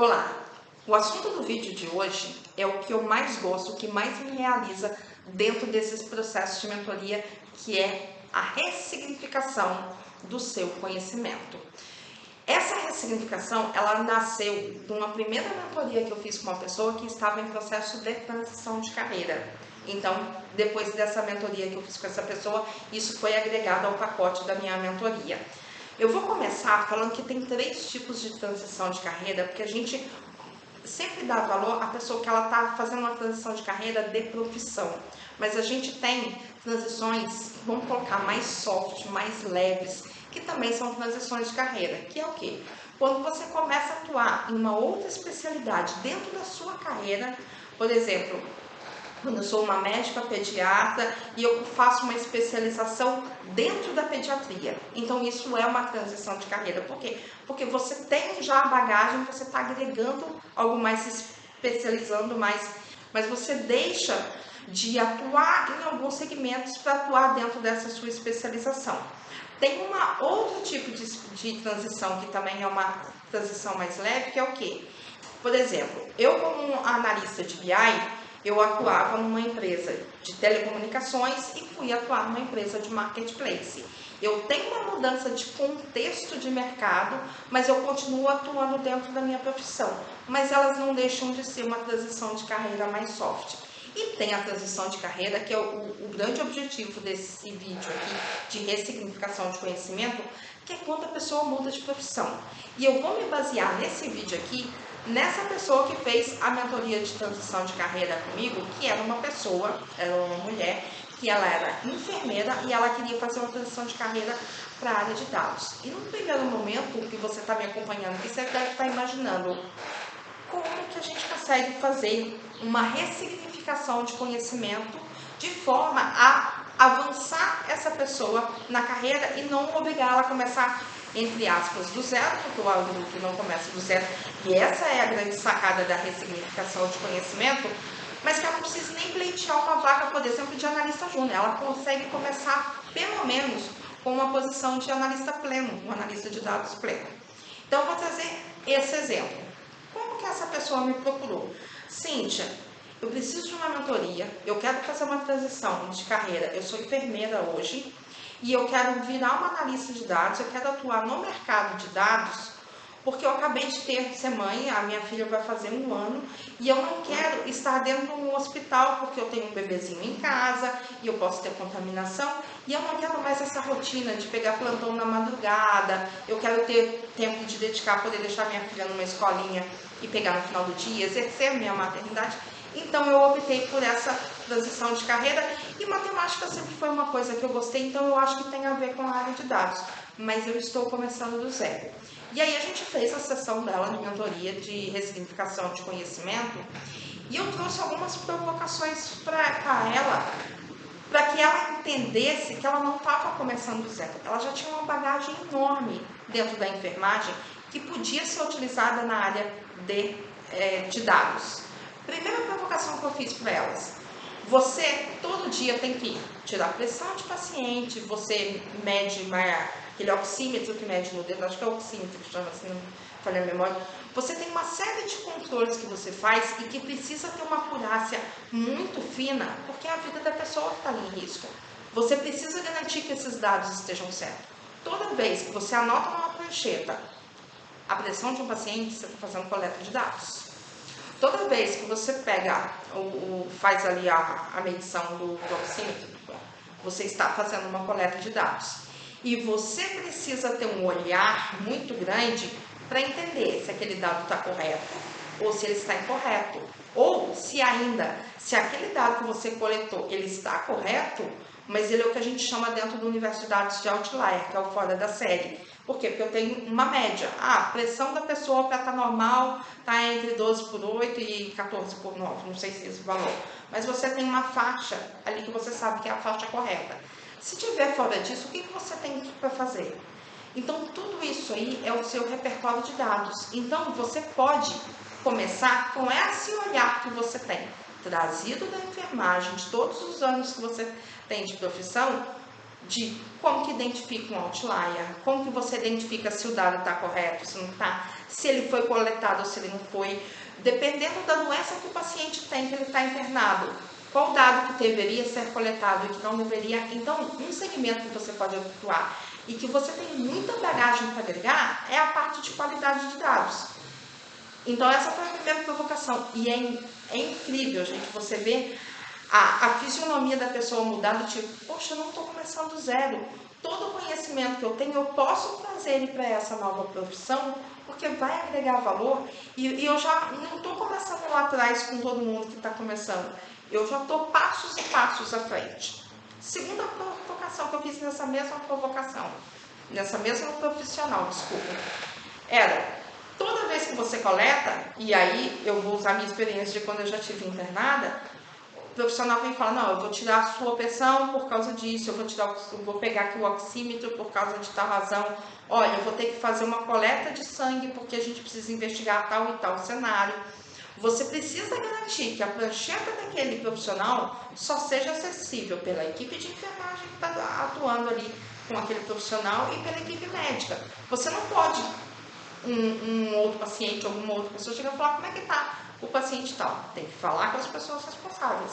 Olá! O assunto do vídeo de hoje é o que eu mais gosto, o que mais me realiza dentro desses processos de mentoria, que é a ressignificação do seu conhecimento. Essa ressignificação, ela nasceu de uma primeira mentoria que eu fiz com uma pessoa que estava em processo de transição de carreira. Então, depois dessa mentoria que eu fiz com essa pessoa, isso foi agregado ao pacote da minha mentoria. Eu vou começar falando que tem 3 tipos de transição de carreira, porque a gente sempre dá valor à pessoa que ela está fazendo uma transição de carreira de profissão. Mas a gente tem transições, vamos colocar, mais soft, mais leves, que também são transições de carreira, que é o quê? Quando você começa a atuar em uma outra especialidade dentro da sua carreira, por exemplo, quando eu sou uma médica pediatra e eu faço uma especialização dentro da pediatria. Então isso é uma transição de carreira. Por quê? Porque você tem já a bagagem, você está agregando algo mais, se especializando mais, mas você deixa de atuar em alguns segmentos para atuar dentro dessa sua especialização. Tem uma outro tipo de transição que também é uma transição mais leve, que é o quê? Por exemplo, eu como analista de BI, eu atuava numa empresa de telecomunicações e fui atuar numa empresa de marketplace. Eu tenho uma mudança de contexto de mercado, mas eu continuo atuando dentro da minha profissão. Mas elas não deixam de ser uma transição de carreira mais soft. E tem a transição de carreira, que é o grande objetivo desse vídeo aqui, de ressignificação de conhecimento, que é quando a pessoa muda de profissão. E eu vou me basear nesse vídeo aqui, nessa pessoa que fez a mentoria de transição de carreira comigo, que era uma pessoa, era uma mulher, que ela era enfermeira e ela queria fazer uma transição de carreira para a área de dados. E no primeiro momento que você está me acompanhando aqui, você deve estar imaginando como que a gente consegue fazer uma ressignificação de conhecimento de forma a avançar essa pessoa na carreira e não obrigar ela a começar, entre aspas, do zero, porque o adulto não começa do zero, e essa é a grande sacada da ressignificação de conhecimento, mas que ela não precisa nem pleitear uma vaga, por exemplo, de analista júnior. Ela consegue começar, pelo menos, com uma posição de analista pleno, um analista de dados pleno. Então, eu vou trazer esse exemplo. Como que essa pessoa me procurou? Cíntia, eu preciso de uma mentoria, eu quero fazer uma transição de carreira, eu sou enfermeira hoje, e eu quero virar uma analista de dados, eu quero atuar no mercado de dados, porque eu acabei de ser mãe, a minha filha vai fazer 1 ano, e eu não quero estar dentro de um hospital, porque eu tenho um bebezinho em casa, e eu posso ter contaminação, e eu não quero mais essa rotina de pegar plantão na madrugada, eu quero ter tempo de dedicar, poder deixar minha filha numa escolinha e pegar no final do dia, exercer minha maternidade. Então eu optei por essa transição de carreira, e matemática sempre foi uma coisa que eu gostei, então eu acho que tem a ver com a área de dados, mas eu estou começando do zero. E aí a gente fez a sessão dela de mentoria de ressignificação de conhecimento, e eu trouxe algumas provocações para ela, para que ela entendesse que ela não estava começando do zero, ela já tinha uma bagagem enorme dentro da enfermagem que podia ser utilizada na área de dados. Primeira provocação que eu fiz para elas: você todo dia tem que tirar a pressão de paciente, você mede aquele oxímetro que mede no dedo, acho que é o oxímetro que chama assim, não falei a memória. Você tem uma série de controles que você faz e que precisa ter uma acurácia muito fina, porque é a vida da pessoa que está ali em risco. Você precisa garantir que esses dados estejam certos. Toda vez que você anota numa prancheta a pressão de um paciente, você está fazendo coleta de dados. Toda vez que você pega, faz ali a medição do oxímetro, você está fazendo uma coleta de dados. E você precisa ter um olhar muito grande para entender se aquele dado está correto ou se ele está incorreto. Ou se aquele dado que você coletou, ele está correto, mas ele é o que a gente chama dentro do universo de dados de outlier, que é o fora da série. Por quê? Porque eu tenho uma média. A pressão da pessoa para estar normal está entre 12/8 e 14/9, não sei se é esse valor. Mas você tem uma faixa ali que você sabe que é a faixa correta. Se tiver fora disso, o que você tem para fazer? Então, tudo isso aí é o seu repertório de dados. Então, você pode começar com esse olhar que você tem, trazido da enfermagem, de todos os anos que você tem de profissão, de como que identifica um outlier, como que você identifica se o dado está correto, se não está, se ele foi coletado ou se ele não foi, dependendo da doença que o paciente tem, que ele está internado, qual dado que deveria ser coletado e que não deveria. Então, um segmento que você pode atuar e que você tem muita bagagem para agregar é a parte de qualidade de dados. Então, essa foi a primeira provocação. E é incrível, gente, você ver a fisionomia da pessoa mudar do tipo, poxa, eu não estou começando do zero. Todo o conhecimento que eu tenho, eu posso trazer ele para essa nova profissão, porque vai agregar valor. E eu já não estou começando lá atrás com todo mundo que está começando. Eu já estou passos e passos à frente. Segunda provocação que eu fiz nessa mesma provocação, nessa mesma profissional, desculpa, era, toda vez que você coleta, e aí eu vou usar minha experiência de quando eu já estive internada, o profissional vem falar, não, eu vou tirar a sua pressão por causa disso, eu vou pegar aqui o oxímetro por causa de tal razão, olha, eu vou ter que fazer uma coleta de sangue porque a gente precisa investigar tal e tal cenário. Você precisa garantir que a prancheta daquele profissional só seja acessível pela equipe de enfermagem que está atuando ali com aquele profissional e pela equipe médica. Você não pode, um outro paciente, alguma outra pessoa, chegar e falar como é que está o paciente tal. Tem que falar com as pessoas responsáveis.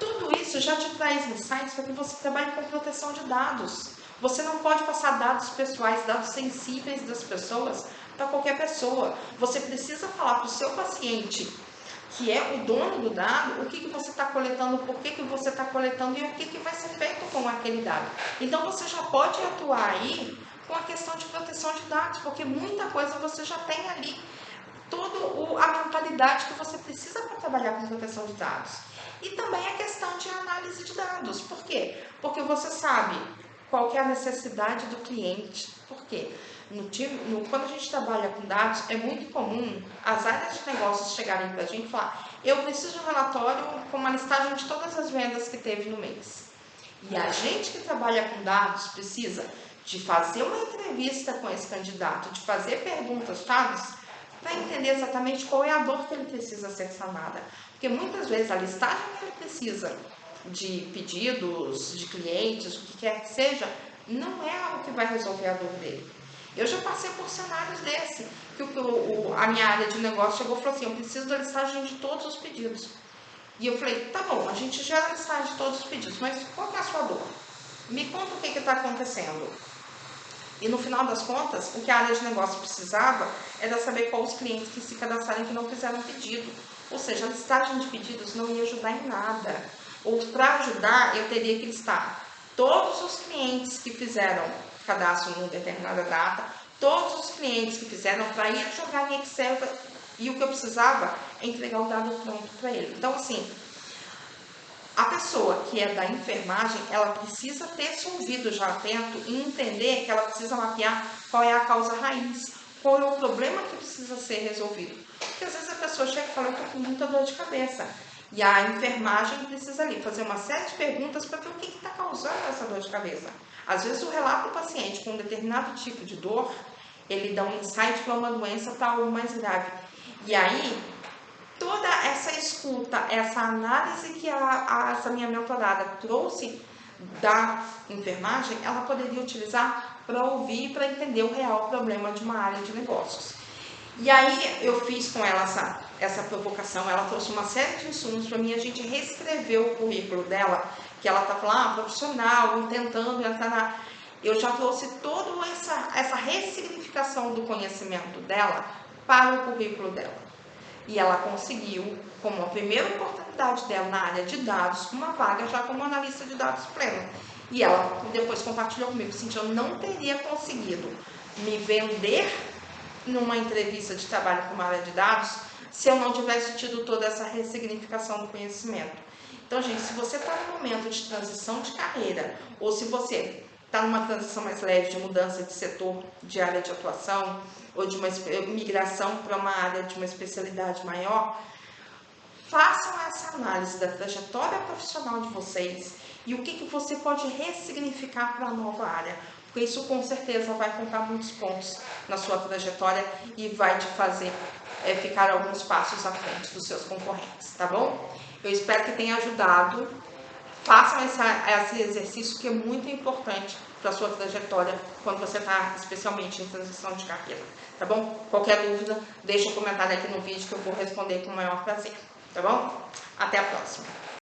Tudo isso já te traz insights para que você trabalhe com proteção de dados. Você não pode passar dados pessoais, dados sensíveis das pessoas para qualquer pessoa. Você precisa falar para o seu paciente, que é o dono do dado, o que você está coletando, por que você está coletando e o que vai ser feito com aquele dado. Então você já pode atuar aí com a questão de proteção de dados, porque muita coisa você já tem ali, toda a mentalidade que você precisa para trabalhar com proteção de dados. E também a questão de análise de dados. Por quê? Porque você sabe qual que é a necessidade do cliente. Por quê? Quando a gente trabalha com dados, é muito comum as áreas de negócios chegarem para a gente e falar, eu preciso de um relatório com uma listagem de todas as vendas que teve no mês. E a gente que trabalha com dados precisa de fazer uma entrevista com esse candidato, de fazer perguntas chaves para entender exatamente qual é a dor que ele precisa ser sanada. Porque muitas vezes a listagem que ele precisa de pedidos, de clientes, o que quer que seja, não é algo que vai resolver a dor dele. Eu já passei por cenários desse, que a minha área de negócio chegou e falou assim, eu preciso da listagem de todos os pedidos. E eu falei, tá bom, a gente gera a listagem de todos os pedidos, mas qual que é a sua dor? Me conta o que está acontecendo. E no final das contas, o que a área de negócio precisava era saber quais os clientes que se cadastraram que não fizeram pedido. Ou seja, a listagem de pedidos não ia ajudar em nada. Ou para ajudar, eu teria que listar todos os clientes que fizeram cadastro em uma determinada data, todos os clientes que fizeram para ir jogar em Excel, e o que eu precisava é entregar o dado pronto para ele. Então, assim, a pessoa que é da enfermagem, ela precisa ter esse ouvido já atento e entender que ela precisa mapear qual é a causa raiz, qual é o problema que precisa ser resolvido. Porque às vezes a pessoa chega e fala, eu estou com muita dor de cabeça. E a enfermagem precisa ali fazer uma série de perguntas para ver o que está causando essa dor de cabeça. Às vezes o relato do paciente com um determinado tipo de dor, ele dá um insight para uma doença para algo mais grave. E aí, toda essa escuta, essa análise que essa minha mentorada trouxe da enfermagem, ela poderia utilizar para ouvir e para entender o real problema de uma área de negócios. E aí eu fiz com ela essa provocação, ela trouxe uma série de insumos para mim, a gente reescreveu o currículo dela, que ela está falando, profissional, tentando entrar na... Eu já trouxe toda essa ressignificação do conhecimento dela para o currículo dela. E ela conseguiu, como a primeira oportunidade dela na área de dados, uma vaga já como analista de dados pleno. E ela depois compartilhou comigo, Cintia, eu não teria conseguido me vender numa entrevista de trabalho com uma área de dados se eu não tivesse tido toda essa ressignificação do conhecimento. Então, gente, se você está no momento de transição de carreira, ou se você está numa transição mais leve de mudança de setor, de área de atuação, ou de uma migração para uma área de uma especialidade maior, façam essa análise da trajetória profissional de vocês e o que você pode ressignificar para a nova área. Porque isso com certeza vai contar muitos pontos na sua trajetória e vai te fazer ficar alguns passos à frente dos seus concorrentes, tá bom? Eu espero que tenha ajudado. Façam esse exercício que é muito importante para a sua trajetória quando você está especialmente em transição de carreira. tá bom? Qualquer dúvida, deixa um comentário aqui no vídeo que eu vou responder com o maior prazer, tá bom? Até a próxima!